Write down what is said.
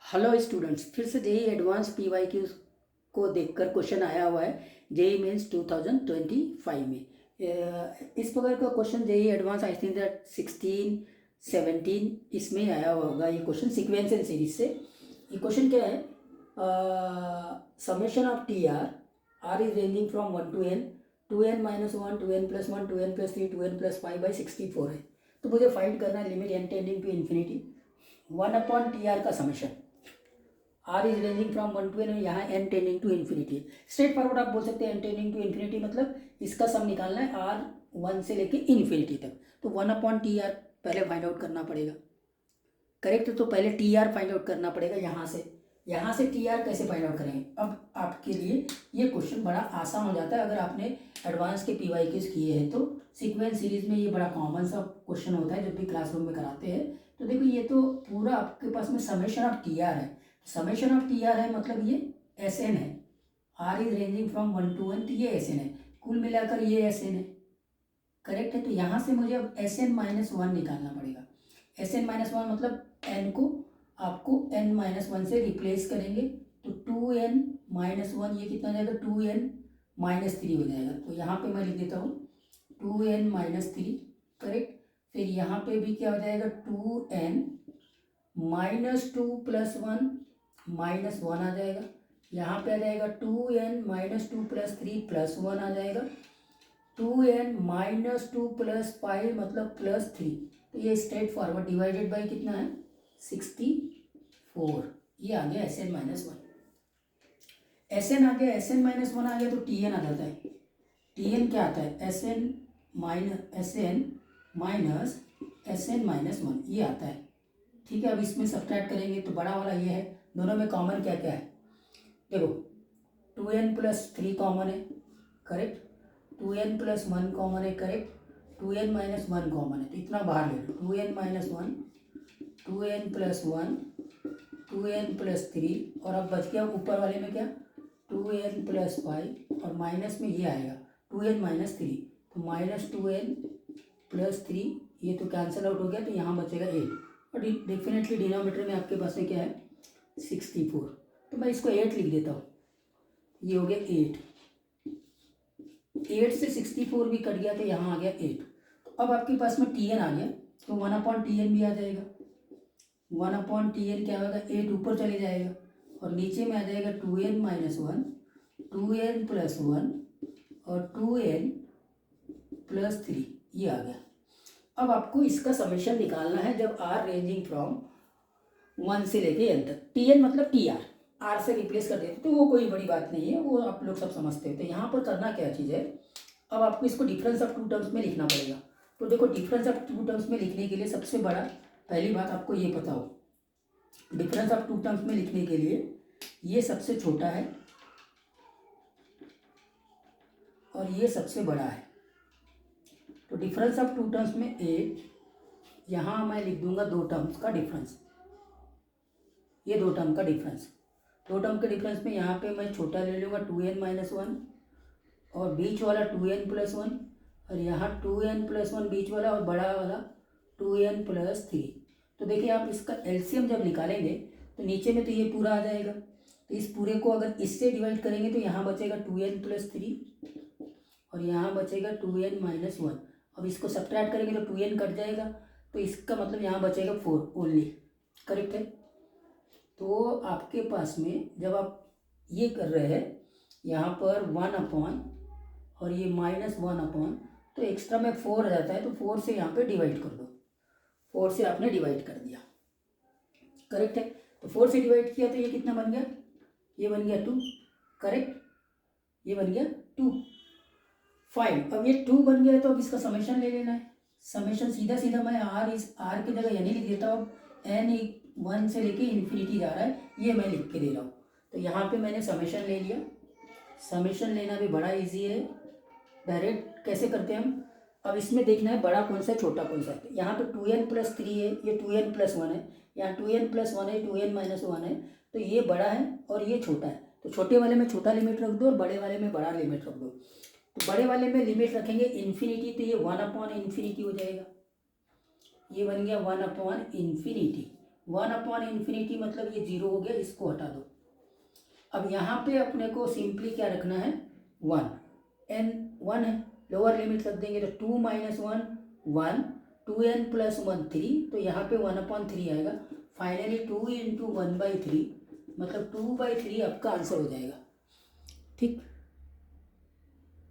Hello students, फिर से JEE advance PYQ को देखकर क्वेश्चन आया हुआ है जेई मेंस 2025 में। इस प्रकार का question JEE advance I think that 16 17 इसमें आया होगा। ये क्वेश्चन सीक्वेंशियल सीरीज से। ये क्वेश्चन क्या है? Summation of T R R is ranging from 1 to N minus one, two N plus one, two N plus three, two N plus five by 64 है। तो मुझे फाइंड करना है limit N tending to infinity 1 upon T R का समेशन। R is ranging from 1 to N, यहाँ N tending to infinity. Straightforward आप बोल सकते हैं एन टेंडिंग टू इन्फिनिटी मतलब इसका सम निकालना है आर 1 से लेके इन्फिनिटी तक। तो 1 अपॉन टी आर पहले फाइंड आउट करना पड़ेगा। करेक्ट? तो पहले टी आर फाइंड आउट करना पड़ेगा यहाँ से टी आर कैसे फाइंड आउट करेंगे? अब आपके लिए ये क्वेश्चन बड़ा आसान हो जाता है अगर आपने एडवांस के पीवाईक्यूज किए हैं। तो सीक्वेंस सीरीज में ये बड़ा कॉमन सा क्वेश्चन होता है जब भी क्लासरूम में कराते हैं। तो देखो ये तो पूरा आपके पास में समेशन ऑफ टी आर है। समेशन ऑफ टी आर है मतलब ये एस एन है। R is ranging from 1 to 1, तो ये एस एन है। कुल मिलाकर ये एस एन है। करेक्ट है? तो यहाँ से मुझे अब एस एन माइनस वन निकालना पड़ेगा। एस एन माइनस वन मतलब एन को आपको एन माइनस वन से रिप्लेस करेंगे तो 2n माइनस वन, ये कितना हो जाएगा? 2n माइनस थ्री हो जाएगा। तो यहाँ पे मैं लिख देता हूँ 2n माइनस थ्री। करेक्ट? फिर यहाँ पे भी क्या हो जाएगा? 2n minus two plus one minus one आ जाएगा। यहाँ पे आ जाएगा 2n minus two plus three plus one आ जाएगा। 2n minus two plus five मतलब प्लस थ्री। तो ये स्ट्रेट फॉरवर्ड डिवाइडेड बाई कितना है? 64। ये आ गया S N minus one. S N आ गया, एस एन माइनस वन आ गया तो टी एन आ जाता है। टी एन क्या आता है? S N minus S N minus one, ये आता है। ठीक है, अब इसमें सब्ट्रैक्ट करेंगे तो बड़ा वाला ये है। दोनों में कॉमन क्या क्या है? देखो 2n प्लस थ्री कॉमन है। Correct? 2n plus one common है। Correct? 2n minus one common है तो इतना बाहर ले लो। 2n minus one, 2n plus one, 2n plus three, और अब बच गया ऊपर वाले में क्या? 2n प्लस फाइव, और माइनस में ये आएगा 2n माइनस थ्री। तो माइनस 2n प्लस थ्री, ये तो कैंसिल आउट हो गया तो यहाँ बचेगा 8। और डेफिनेटली डिनोमिनेटर में आपके पास में क्या है? 64। तो मैं इसको 8 लिख देता हूँ। ये हो गया 8। 8 से 64 भी कट गया तो यहाँ आ गया 8। तो अब आपके पास में टी एन आ गया तो 1 अपॉन टी एन भी आ जाएगा। 1 अपॉन टी एन क्या होगा? 8 ऊपर चले जाएगा और नीचे में आ जाएगा 2n minus one, 2n plus one, और 2n प्लस थ्री, ये आ गया। अब आपको इसका समेशन निकालना है जब आर रेंजिंग फ्रॉम 1 से लेके एन तक। टी एन मतलब टी आर, आर से रिप्लेस कर देते तो वो कोई बड़ी बात नहीं है, वो आप लोग सब समझते हो। तो यहाँ पर करना क्या चीज़ है? अब आपको इसको डिफरेंस ऑफ टू टर्म्स में लिखना पड़ेगा। तो देखो डिफरेंस ऑफ टू टर्म्स में लिखने के लिए सबसे बड़ा पहली बात आपको ये पता हो, डिफरेंस ऑफ टू टर्म्स में लिखने के लिए ये सबसे छोटा है और ये सबसे बड़ा है। तो डिफरेंस ऑफ टू टर्म्स में 8, यहाँ मैं लिख दूंगा दो टर्म्स का डिफरेंस। ये दो टर्म का डिफरेंस, दो टर्म के डिफरेंस में यहाँ पे मैं छोटा ले लूँगा 2n माइनस वन, और बीच वाला 2n प्लस वन, और यहाँ 2n प्लस वन बीच वाला, और बड़ा वाला 2n प्लस थ्री। तो देखिए आप इसका एलसीएम जब निकालेंगे तो नीचे में तो ये पूरा आ जाएगा। तो इस पूरे को अगर इससे डिवाइड करेंगे तो यहाँ बचेगा 2n प्लस थ्री, और यहाँ बचेगा 2n माइनस वन। अब इसको सब्ट्रैक्ट करेंगे तो 2n कट जाएगा, तो इसका मतलब यहाँ बचेगा 4 ओनली। करेक्ट है? तो आपके पास में जब आप ये कर रहे हैं यहाँ पर 1 अपॉन और ये माइनस 1 अपॉन, तो एक्स्ट्रा में 4 आ जाता है, तो 4 से यहाँ पे डिवाइड कर दो। 4 से आपने डिवाइड कर दिया। करेक्ट है? तो 4 से डिवाइड किया तो ये कितना बन गया? ये बन गया 2। करेक्ट? ये बन गया 2। फाइन। अब ये 2 बन गया तो अब इसका समेशन ले लेना है। समेशन सीधा सीधा मैं आर की जगह यानी लिख देता हूँ। एन 1 से लेके इन्फिनिटी जा रहा है, ये मैं लिख के दे रहा हूँ। तो यहाँ पे मैंने समेशन ले लिया। समेशन लेना भी बड़ा इजी है। डायरेक्ट कैसे करते हैं हम? अब इसमें देखना है बड़ा कौन सा है छोटा कौन सा है। यहाँ पे 2n प्लस थ्री है, ये 2n प्लस वन है, यहाँ 2n प्लस वन है, 2n माइनस वन है। तो ये बड़ा है और ये छोटा है, तो छोटे वाले में छोटा लिमिट रख दो और बड़े वाले में बड़ा लिमिट रख दो। तो बड़े वाले में लिमिट रखेंगे इन्फिनिटी, तो ये 1 अपॉन इन्फिनिटी हो जाएगा। ये बन गया 1 अपॉन इन्फिनिटी। 1 अपॉन इन्फिनिटी मतलब ये 0 हो गया, इसको हटा दो। अब यहाँ पे अपने को सिंपली क्या रखना है, 1 n 1 है, लोअर लिमिट रख देंगे तो 2 माइनस 1 1, 2n प्लस 1 3, तो यहाँ पे 1/3 आएगा। फाइनली 2 इंटू 1/3 मतलब 2/3 आपका आंसर हो जाएगा। ठीक।